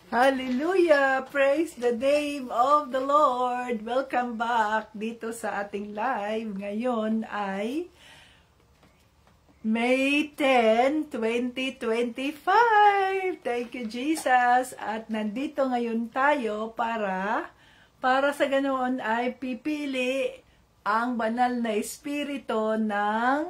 Hallelujah! Praise the name of the Lord! Welcome back dito sa ating live. Ngayon ay May 10, 2025. Thank you, Jesus. At nandito ngayon tayo para sa ganoon ay pipili ang banal na espiritu ng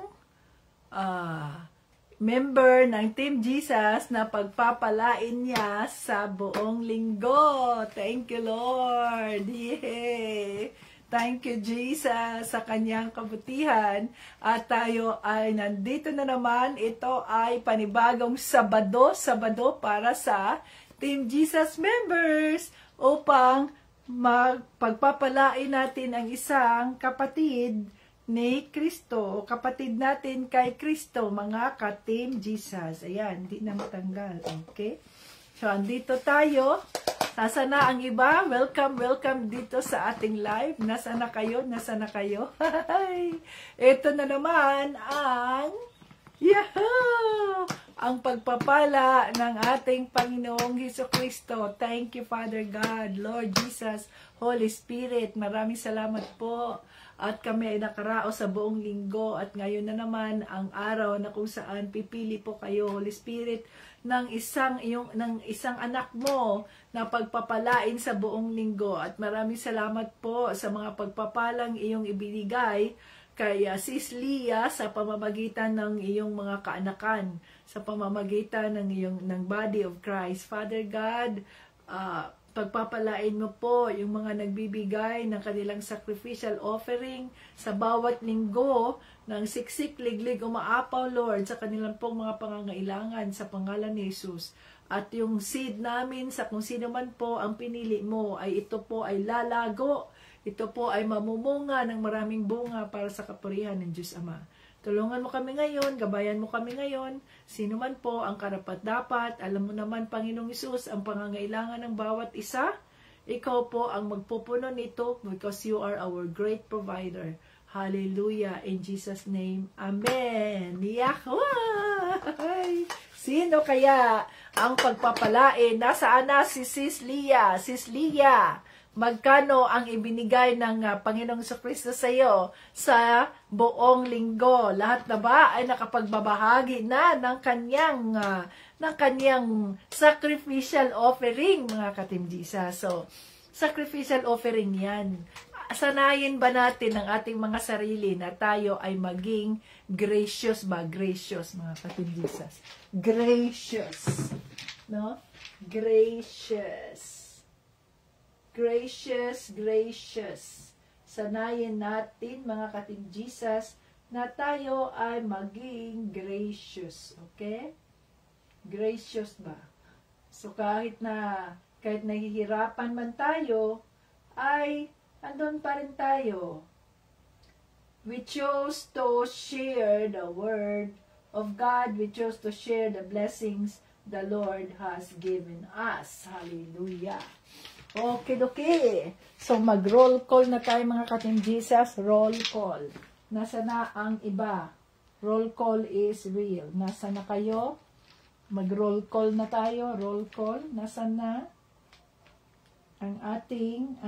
member ng Team Jesus na pagpapalain niya sa buong linggo. Thank you, Lord. Yay! Thank you, Jesus, sa kanyang kabutihan. At tayo ay nandito na naman. Ito ay panibagong Sabado para sa Team Jesus members upang pagpapalain natin ang isang kapatid ni Kristo, kapatid natin kay Kristo, mga ka-Team Jesus. Ayan, hindi na matanggal. Okay? So, andito tayo. Nasa na ang iba? Welcome dito sa ating live. Nasa na kayo? Ito na naman ang Yahoo! Ang pagpapala ng ating Panginoong Hesukristo. Thank you, Father God, Lord Jesus, Holy Spirit. Maraming salamat po. At kami ay nakaraos sa buong linggo at ngayon na naman ang araw na kung saan pipili po kayo, Holy Spirit, ng isang anak mo na pagpapalain sa buong linggo. At maraming salamat po sa mga pagpapalang iyong ibinigay kay Sis Leah sa pamamagitan ng iyong mga kaanakan, sa pamamagitan ng body of Christ. Father God, pagpapalain mo po yung mga nagbibigay ng kanilang sacrificial offering sa bawat linggo ng siksik, liglig, umaapaw, Lord, sa kanilang pong mga pangangailangan sa pangalan ni Jesus. At yung seed namin sa kung sino man po ang pinili mo, ay ito po ay lalago, ito po ay mamumunga ng maraming bunga para sa kapurihan ng Diyos Ama. Tulungan mo kami ngayon, gabayan mo kami ngayon, sino man po ang karapat-dapat, alam mo naman, Panginoong Hesus, ang pangangailangan ng bawat isa, ikaw po ang magpupuno nito because you are our great provider. Hallelujah, in Jesus' name, Amen. Yahweh! Sino kaya ang pagpapalain? Nasaan na si Sis Leah? Sis Leah, magkano ang ibinigay ng Panginoong Kristo sa iyo sa buong linggo? Lahat na ba ay nakapagbabahagi na ng kanyang sacrificial offering, mga ka-Team Jesus? So, sacrificial offering yan. Sanayin ba natin ang ating mga sarili na tayo ay maging gracious ba? Gracious, mga ka-Team Jesus. Gracious. No? Gracious. Gracious. Sanayin natin, mga ka-Team Jesus, na tayo ay maging gracious. Okay? Gracious ba? So, kahit nahihirapan man tayo, ay andun pa rin tayo. We chose to share the word of God. We chose to share the blessings the Lord has given us. Hallelujah. Okay. So, mag-roll call na tayo, mga ka-Team Jesus. Roll call. Nasa na ang iba? Roll call is real. Nasa na kayo? Mag-roll call na tayo. Roll call. Nasa na ang ating,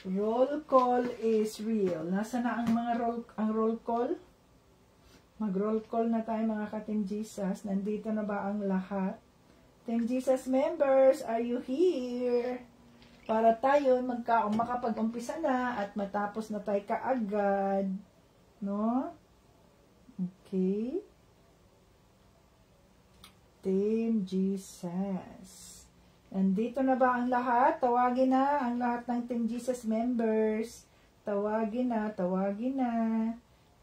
roll call is real. Nasa na ang roll call? Mag-roll call na tayo, mga ka-Team Jesus. Nandito na ba ang lahat? Team Jesus members, are you here? Para tayo makapag-umpisa na at matapos na tayo kaagad. No? Okay. Team Jesus. Nandito na ba ang lahat? Tawagin na ang lahat ng Team Jesus members. Tawagin na.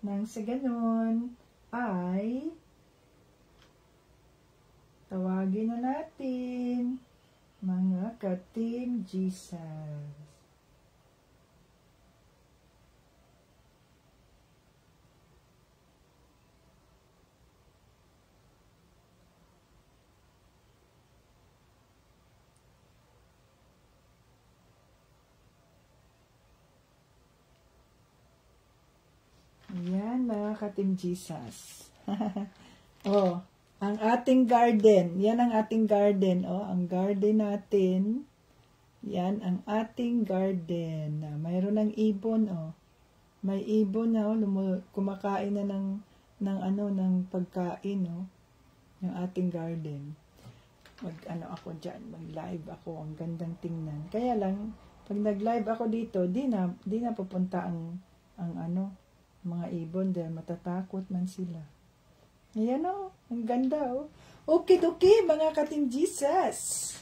Nang sa ganun ay tawagin na natin mga ka-Team Jesus. mga ka-Team Jesus. Oh, ang ating garden. Yan ang ating garden. Oh, ang garden natin. Yan ang ating garden. Mayroon ng ibon, oh. May ibon na, oh, kumakain na ng pagkain, oh. Yung ating garden. Ako dyan, mag-live ako. Ang gandang tingnan. Kaya lang, pag nag-live ako dito, di na pupunta ang mga ibon dahil matatakot man sila. Ayan, oh. Ang ganda, oh. Okay, mga ka-Team Jesus.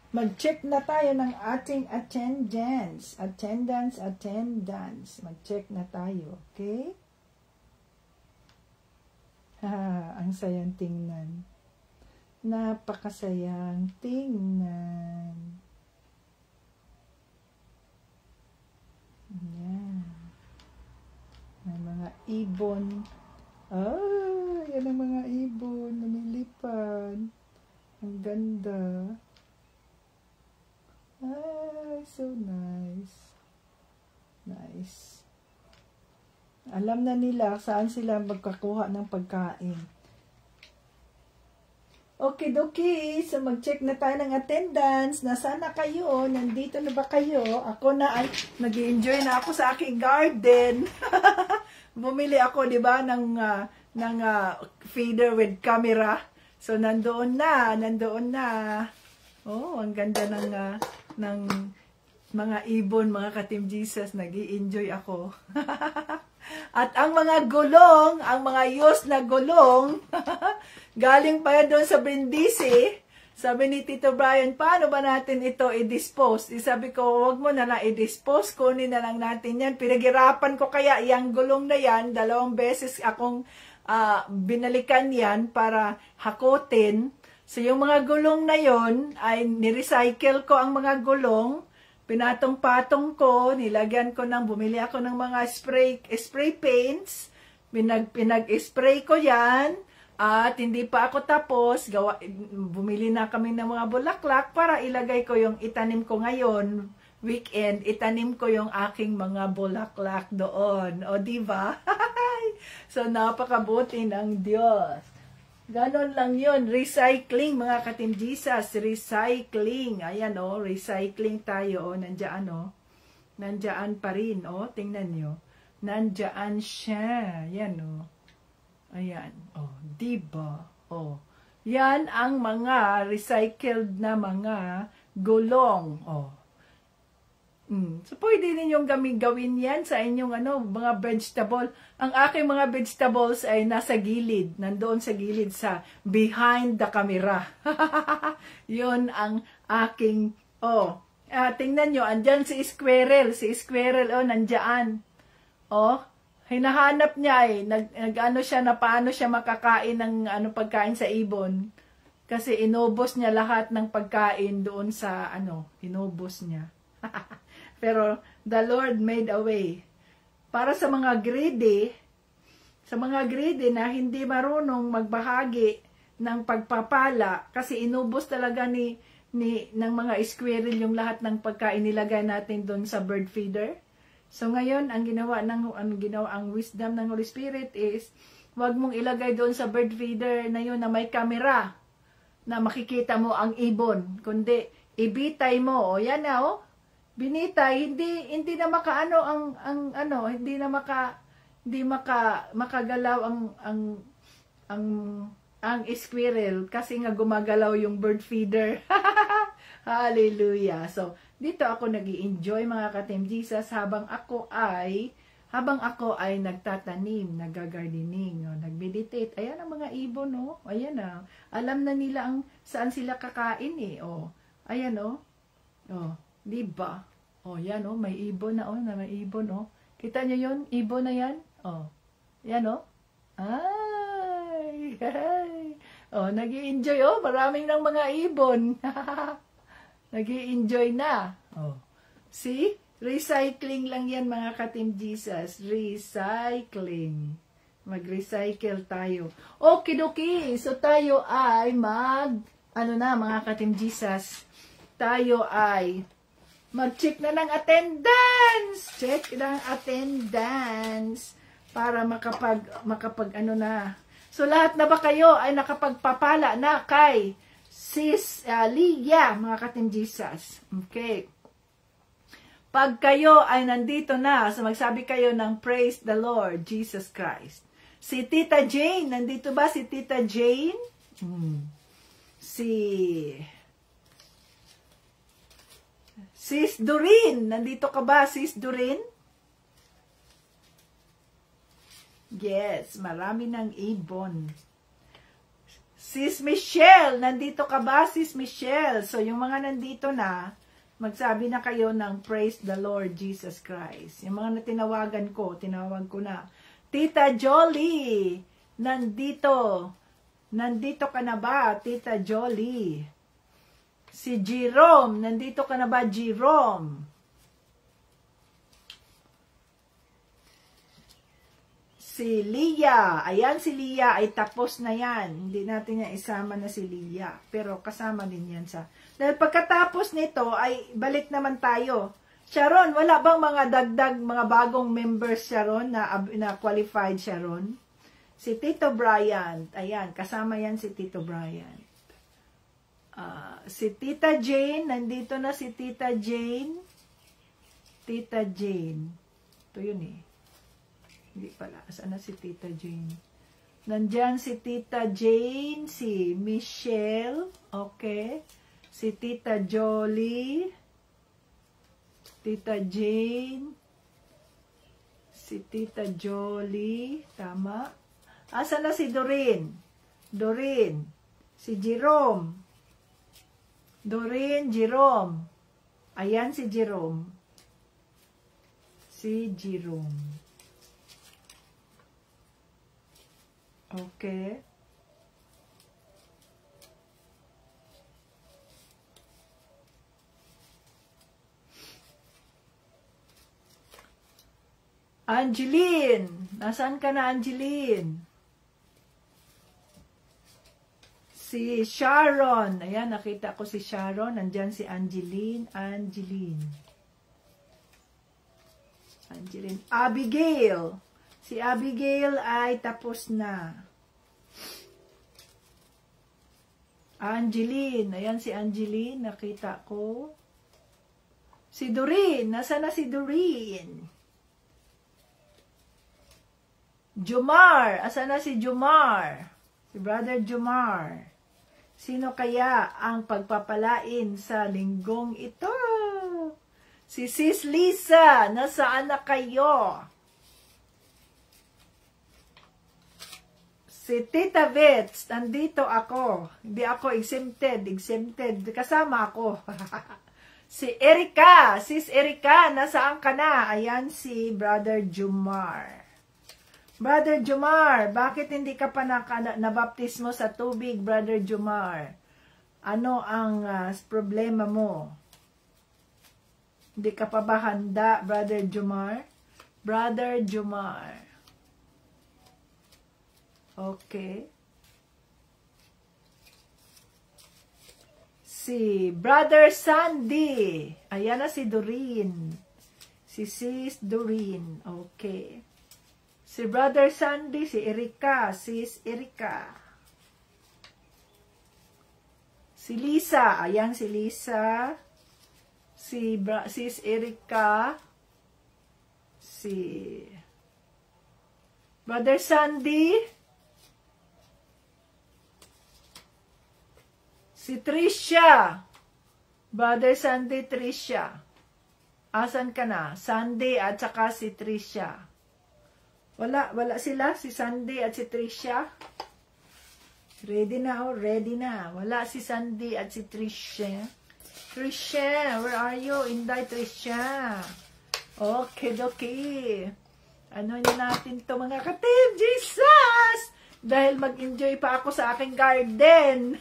Mag-check na tayo ng ating attendance. Attendance. Mag-check na tayo, okay? Ang sayang tingnan. Napakasayang tingnan. Yan. May mga ibon. Yan ang mga ibon. Lumilipad. Ang ganda. So nice. Nice. Alam na nila saan sila magkakuha ng pagkain. Okay. So mag-check na tayo ng attendance. Nasaan na kayo? Nandito na ba kayo? Ako na ay nag-enjoy na ako sa aking garden. Bumili ako, 'di ba, ng feeder with camera. So nandoon na. Oh, ang ganda ng mga ibon, mga ka-Team Jesus, nag-i-enjoy ako. At ang mga gulong, ang mga used na gulong, galing pa yan doon sa Brindisi. Sabi ni Tito Brian, paano ba natin ito i-dispose? Sabi ko, wag mo na lang i-dispose, kunin na lang natin yan. Pinaghirapan ko kaya yung gulong na yan, 2 beses akong binalikan yan para hakutin. So, yung mga gulong na yon ay nirecycle ko ang mga gulong, pinatong-patong ko, nilagyan ko bumili ako ng mga spray paints, pinag-spray ko yan, at hindi pa ako tapos, bumili na kami ng mga bulaklak para ilagay ko yung itanim ko ngayon, weekend, itanim ko yung aking mga bulaklak doon. O, diba? So, napakabuti ng Diyos. Ganon lang yun. Recycling, mga ka-Team Jesus. Recycling. Ayan, oh. Recycling tayo, oh. Nandiyan, oh. Nandiyan pa rin, oh. Tingnan nyo. Nandiyan siya. Ayan, oh. Ayan, oh. Diba? Oh. Yan ang mga recycled na mga gulong. Oh. So, pwede ninyong gawin yan sa inyong mga vegetable. Ang aking mga vegetables ay nasa gilid. Nandoon sa gilid sa behind the camera. Yun ang aking, tingnan nyo, andyan si Squirrel. Si Squirrel, nandyan. Hinahanap niya nag-ano siya na paano siya makakain ng pagkain sa ibon. Kasi inubos niya lahat ng pagkain doon sa inubos niya. Pero the Lord made a way. Para sa mga greedy na hindi marunong magbahagi ng pagpapala kasi inubos talaga ng mga squirrel yung lahat ng pagkain nilagay natin doon sa bird feeder. So ngayon, ang wisdom ng Holy Spirit is wag mong ilagay doon sa bird feeder na yun na may camera na makikita mo ang ibon, kundi ibitay mo. O yan na, binitay, hindi na makaano hindi makagalaw ang squirrel kasi nga gumagalaw yung bird feeder. Hallelujah. So, dito ako nag-i-enjoy, mga ka-Team Jesus, habang ako ay nagtatanim, nag-gardening, nag-meditate. Ayan ang mga ibon, ayan na. Alam na nila saan sila kakain, Ayan, diba? Yan, may ibon na, may ibon, Kita nyo yun? Ibon na yan? Yan, Ay! Nag-i-enjoy, maraming ng mga ibon. Nag-i-enjoy na. See? Recycling lang yan, mga ka-Team Jesus. Recycling. Mag-recycle tayo. Okidoki. So, tayo ay mga ka-Team Jesus. Tayo ay mag-check na ng attendance. Check ng attendance. para makapag ano na. So lahat na ba kayo ay nakapagpapala na kay Sis Lydia, mga ka-Team Jesus? Okay. Pag kayo ay nandito na, so magsabi kayo ng Praise the Lord Jesus Christ. Si Tita Jane, nandito ba si Tita Jane? Sis Doreen, nandito ka ba, Sis Doreen? Yes, marami ng ibon. Sis Michelle, nandito ka ba, Sis Michelle? So, yung mga nandito na, magsabi na kayo ng Praise the Lord Jesus Christ. Yung mga tinawagan ko, tinawag ko na. Tita Jolie, nandito. Nandito ka na ba, Tita Jolie? Si Jerome, nandito ka na ba, Jerome? Si Leah, ayan si Leah ay tapos na yan. Hindi natin niya isama na si Leah. Pero kasama din yan sa... Dahil pagkatapos nito ay balik naman tayo. Sharon, wala bang mga dagdag, mga bagong members, Sharon, na qualified, Sharon? Si Tito Bryant, ayan, kasama yan si Tito Bryant. Si Tita Jane, nandito na si Tita Jane. Tita Jane. Ito yun eh. Hindi pala. Saan na si Tita Jane? Nandyan si Tita Jane, si Michelle, okay. Si Tita Jolie, Tita Jane, si Tita Jolie, tama. Saan na si Doreen? Doreen, si Jerome. Doreen, Jerome. Ayan si Jerome. Si Jerome. Okay. Angeline. Nasaan ka na, Angeline? Si Sharon. Ayan, nakita ko si Sharon. Nandyan si Angeline. Angeline. Abigail. Si Abigail ay tapos na. Angeline. Ayan si Angeline. Nakita ko. Si Doreen. Nasaan na si Doreen? Jomar. Asan na si Jomar? Si Brother Jomar. Sino kaya ang pagpapalain sa linggong ito? Si Sis Lisa. Nasaan na kayo? Si Tita Vets, nandito ako. Hindi ako exempted. Kasama ako. Si Erika, Sis Erika, nasaan ka na? Ayan si Brother Jomar. Brother Jomar, bakit hindi ka pa nabaptismo sa tubig, Brother Jomar? Ano ang problema mo? Hindi ka pa ba handa, Brother Jomar? Brother Jomar. Okay. Si Brother Sandy. Ayan na si Doreen. Si Sis Doreen. Okay. Si Brother Sandy, si Erika. Sis Erika. Si Lisa. Ayan si Lisa. Sis Erika. Si Brother Sandy. Si Tricia. Brother Sandy, Tricia. Asan ka na? Sandy at saka si Tricia. Wala sila, si Sandy at si Tricia. Ready na, oh, ready na. Wala si Sandy at si Tricia. Tricia, where are you? Inday, Tricia. Okay, okay. Ano natin to, mga ka-Team Jesus? Dahil mag-enjoy pa ako sa aking garden.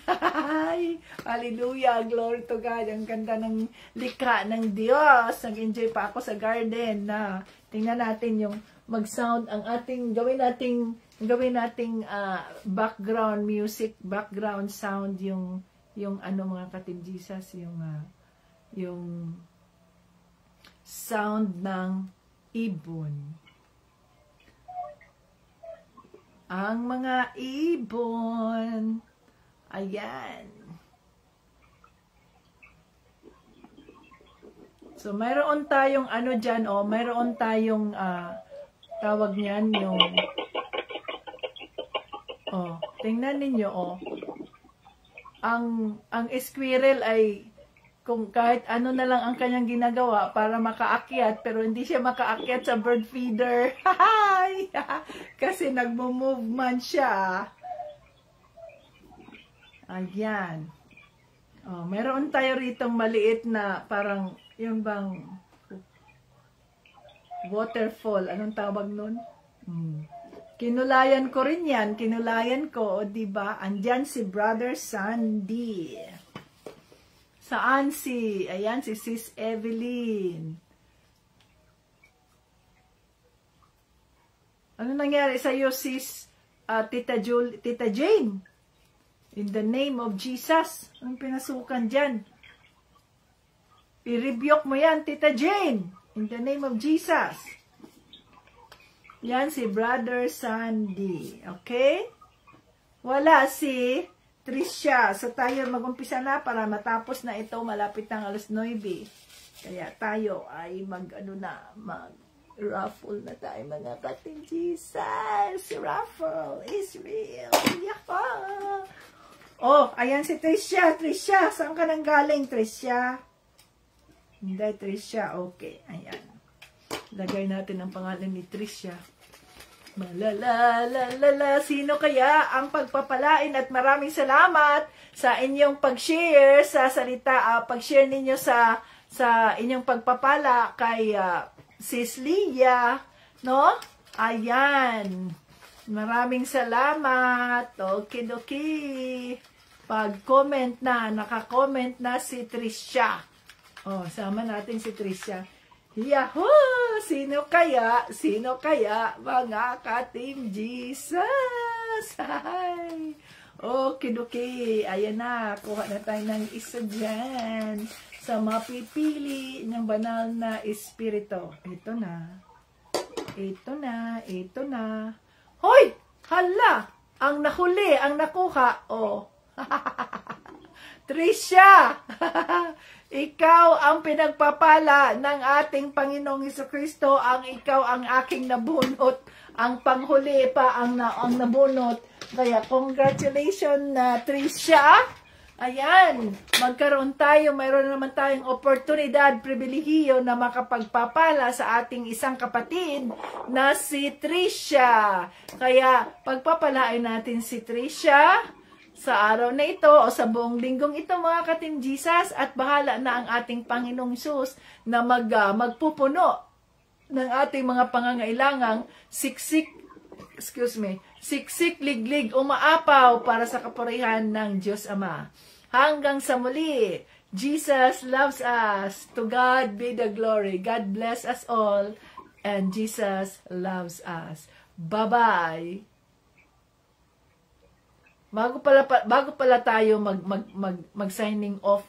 Hallelujah, glory to God. Ang ganda ng likha ng Diyos. Nag-enjoy pa ako sa garden. Tingnan natin yung mag-sound ang ating, gawin nating background music, background sound, yung ano, mga ka-Team Jesus, yung sound ng ibon. ang mga ibon. Ayan. So, mayroon tayong ano dyan, mayroon tayong, tawag niyan, yung, tingnan ninyo, ang squirrel ay, kung kahit ano na lang ang kanyang ginagawa para makaakyat, pero hindi siya makaakyat sa bird feeder. Kasi nagmo-move man siya. Ayan. Meron tayo ritong maliit na parang, yung bang waterfall. Anong tawag nun? Kinulayan ko rin yan. Kinulayan ko, diba? Andyan si Brother Sandy. Saan si? Ayan, si Sis Evelyn. Ano nangyari sa iyo, Sis Tita Jane? In the name of Jesus. Anong pinasukan dyan? I-rebuke mo yan, Tita Jane. In the name of Jesus. Yan si Brother Sandy. Okay? Wala si Tricia. So tayo mag-umpisa na para matapos na ito. Malapit ng 9:00. Kaya tayo ay mag-raffle na tayo mga kating Jesus. Raffle is real. Yaha! Ayan si Tricia. Tricia, saan ka nang galing, Tricia? Hindi, Tricia. Okay, ayan. Lagay natin ang pangalan ni Tricia. Malalalala, sino kaya ang pagpapalain at maraming salamat sa inyong pag-share sa salita, pag-share ninyo sa inyong pagpapala kay Sis Leah, no? Ayan. Maraming salamat. Okidoki. Pag-comment na, naka-comment na si Tricia. Sama natin si Tricia. Yahoo! Sino kaya, mga ka-Team Jesus? Hi! Okidoki. Ayan na, kuha na tayo ng isa dyan sa mapipili ng banal na espiritu. Ito na. Hoy! Hala! Ang nahuli, ang nakuha. Tricia! Ikaw ang pinagpapala ng ating Panginoong Hesukristo, ikaw ang aking nabunot, ang panghuli pa ang nabunot. Kaya congratulations na Tricia. Ayan, mayroon naman tayong oportunidad, pribilehiyo na makapagpapala sa ating isang kapatid na si Tricia. Kaya pagpapalain natin si Tricia sa araw na ito o sa buong linggong ito mga ka-Team Jesus, at bahala na ang ating Panginoong Hesus na magpupuno ng ating mga pangangailangang siksik, liglig, umaapaw para sa kapurihan ng Diyos Ama. Hanggang sa muli, Jesus loves us. To God be the glory. God bless us all. And Jesus loves us. Bye-bye. Bago pala tayo mag-signing off,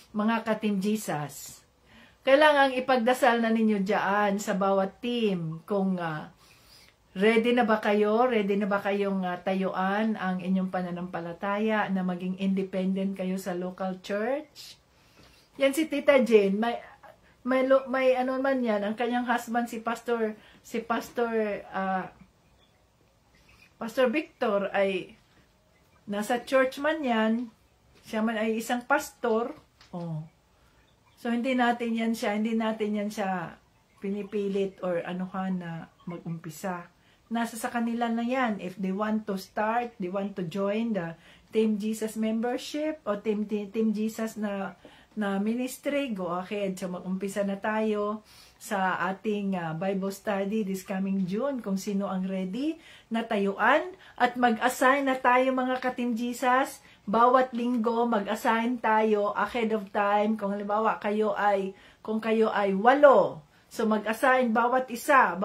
mga ka-Team Jesus, kailangang ipagdasal na ninyo dyan sa bawat team kung ready na ba kayo? Ready na ba kayong tayuan ang inyong pananampalataya na maging independent kayo sa local church? Yan si Tita Jane, may ano man yan, ang kanyang husband si Pastor Victor ay nasa church man yan, siya man ay isang pastor. So hindi natin yan siya pinipilit or anuhan na mag-umpisa. Nasa sa kanila na yan. If they want to start, they want to join the Team Jesus membership o Team Jesus na ministry, go ahead. So mag-umpisa na tayo sa ating Bible study this coming June, kung sino ang ready na tayuan, at mag-assign na tayo mga ka-Team Jesus. Bawat linggo mag-assign tayo ahead of time. Kung halimbawa kayo ay 8, so mag-assign bawat isa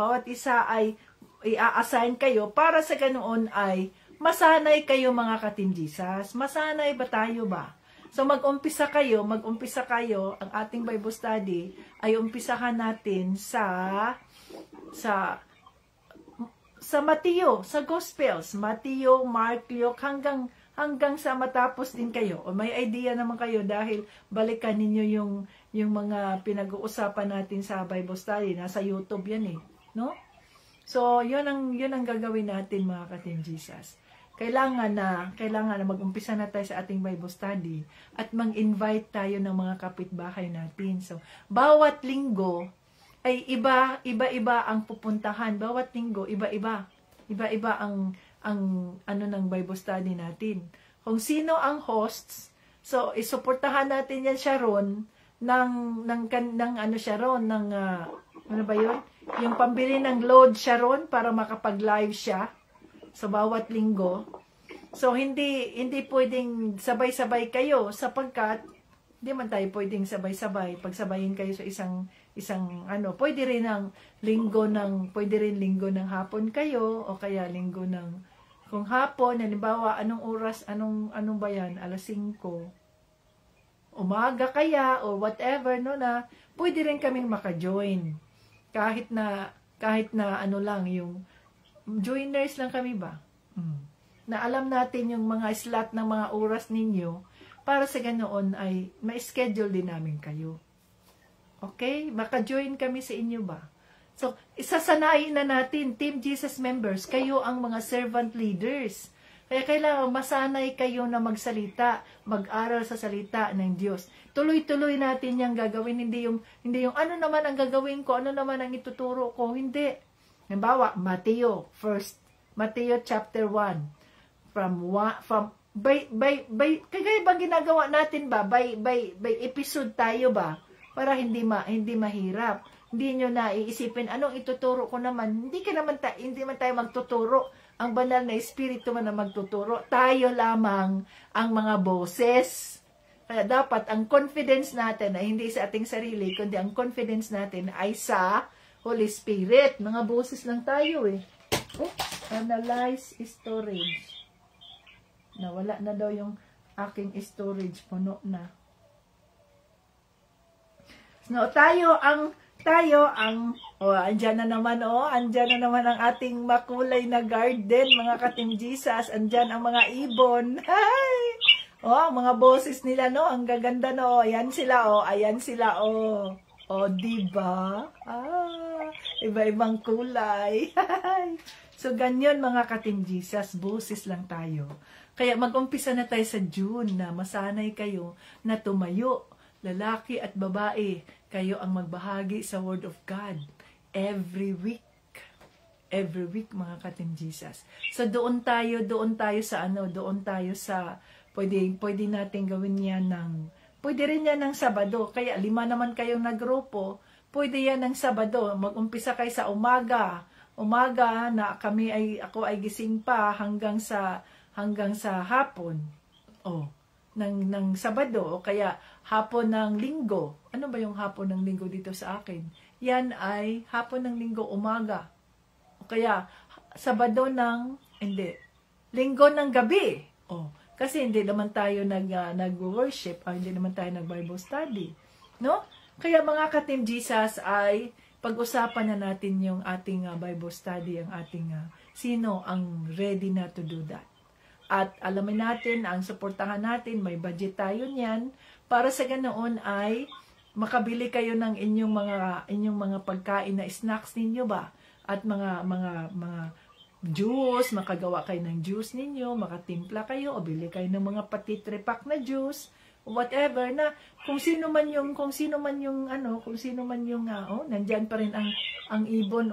ay i-assign kayo para sa ganoon ay masanay kayo mga ka-Team Jesus. Masanay ba tayo ba? So mag-umpisa kayo, ang ating Bible study ay umpisahan natin sa sa Mateo, sa Gospels, Mateo, Mark, Luke, hanggang sa matapos din kayo. O may idea naman kayo dahil balikan ninyo yung mga pinag-uusapan natin sa Bible study. Nasa YouTube yan eh. No? So, yun ang gagawin natin mga ka-Team Jesus. Kailangan na mag-umpisa na tayo sa ating Bible study at mag-invite tayo ng mga kapitbahay natin. So, bawat linggo ay iba-iba ang pupuntahan. Bawat linggo, iba-iba. Iba-iba ang ano ng Bible study natin. Kung sino ang hosts, so isuportahan natin yan Sharon ng ano Sharon ng ano ba 'yon? Yung pambili ng load Sharon para makapag-live siya sa bawat linggo. So hindi pwedeng sabay-sabay kayo sapagkat hindi man tayo pwedeng sabay-sabay pagsabayin kayo sa isang ano, pwede rin linggo ng hapon kayo o kaya linggo ng kung hapon, halimbawa, anong oras, anong ba yan, alas 5, umaga kaya, o whatever, no, na pwede rin kaming maka-join. Kahit na ano lang, yung joiners lang kami ba? Na alam natin yung mga slot ng mga oras ninyo, para sa ganoon ay ma-schedule din namin kayo. Okay? Maka-join kami sa inyo ba? So, isasanayin na natin, Team Jesus members, kayo ang mga servant leaders. Kaya kailangan masanay kayo na magsalita, mag-aral sa salita ng Diyos. Tuloy-tuloy natin yung gagawin, hindi yung ano naman ang gagawin ko, ano naman ang ituturo ko, hindi. Halimbawa, Mateo chapter 1, kagaya bang ginagawa natin ba? By episode tayo ba? Para hindi mahirap. Hindi nyo na iisipin, anong ituturo ko naman? Hindi man tayo magtuturo. Ang banal na espiritu man na magtuturo. Tayo lamang ang mga boses. Kaya dapat ang confidence natin ay hindi sa ating sarili, kundi ang confidence natin ay sa Holy Spirit. Mga boses lang tayo eh. Analyze storage. Nawala na daw yung aking storage. Puno na. No, andyan na naman ang ating makulay na garden, mga ka-Team Jesus. Andyan ang mga ibon. Hi! Mga boses nila, no? Ang gaganda, no? Ayan sila, diba? Iba-ibang kulay. So, ganyan, mga ka-Team Jesus. Boses lang tayo. Kaya mag-umpisa na tayo sa June na masanay kayo na tumayo. Lalaki at babae, kayo ang magbahagi sa Word of God every week. Every week, mga ka-Team Jesus. So, doon tayo sa, pwede natin gawin yan pwede rin yan ng Sabado. Kaya 5 naman kayong nagrupo, pwede yan ng Sabado. Mag-umpisa kayo sa umaga na ako ay gising pa hanggang sa hapon. Ng Sabado o kaya hapon ng Linggo. Ano ba yung hapon ng Linggo dito sa akin? Yan ay hapon ng Linggo umaga. O kaya Sabado Linggo ng gabi. Kasi hindi naman tayo nag-worship, hindi naman tayo nag-Bible study. No? Kaya mga ka-Team Jesus ay pag-usapan na natin yung ating Bible study, ang ating sino ang ready na to do that. At alamin natin, ang suportahan natin, may budget tayo niyan, para sa ganoon ay makabili kayo ng inyong mga pagkain na snacks ninyo ba? At mga juice, makagawa kayo ng juice ninyo, makatimpla kayo, o bili kayo ng mga patitripak na juice, whatever, na kung sino man yung nandyan pa rin ang ibon,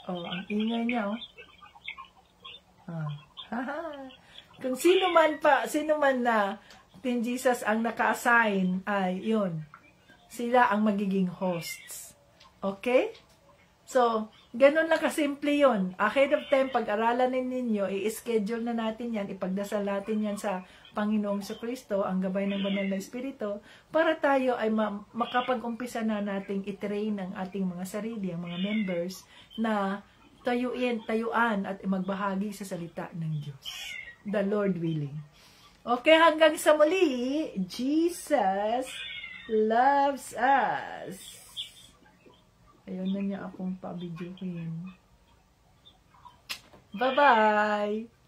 ang ingay niya, Kung sino man na Team Jesus ang naka-assign ay yun. Sila ang magiging hosts. Okay? So, ganun lang kasimple yun. Ahead of time, pag-aralan ninyo, i-schedule na natin yan, ipagdasal natin yan sa Panginoong Jesucristo, ang gabay ng Banal na Espiritu, para tayo ay makapag-umpisa na nating i-train ang ating mga sarili, ang mga members, na tayuan at magbahagi sa salita ng Diyos. The Lord willing. Okay, hanggang sa muli, Jesus loves us. Ayaw na niya akong pabidyohin. Bye-bye!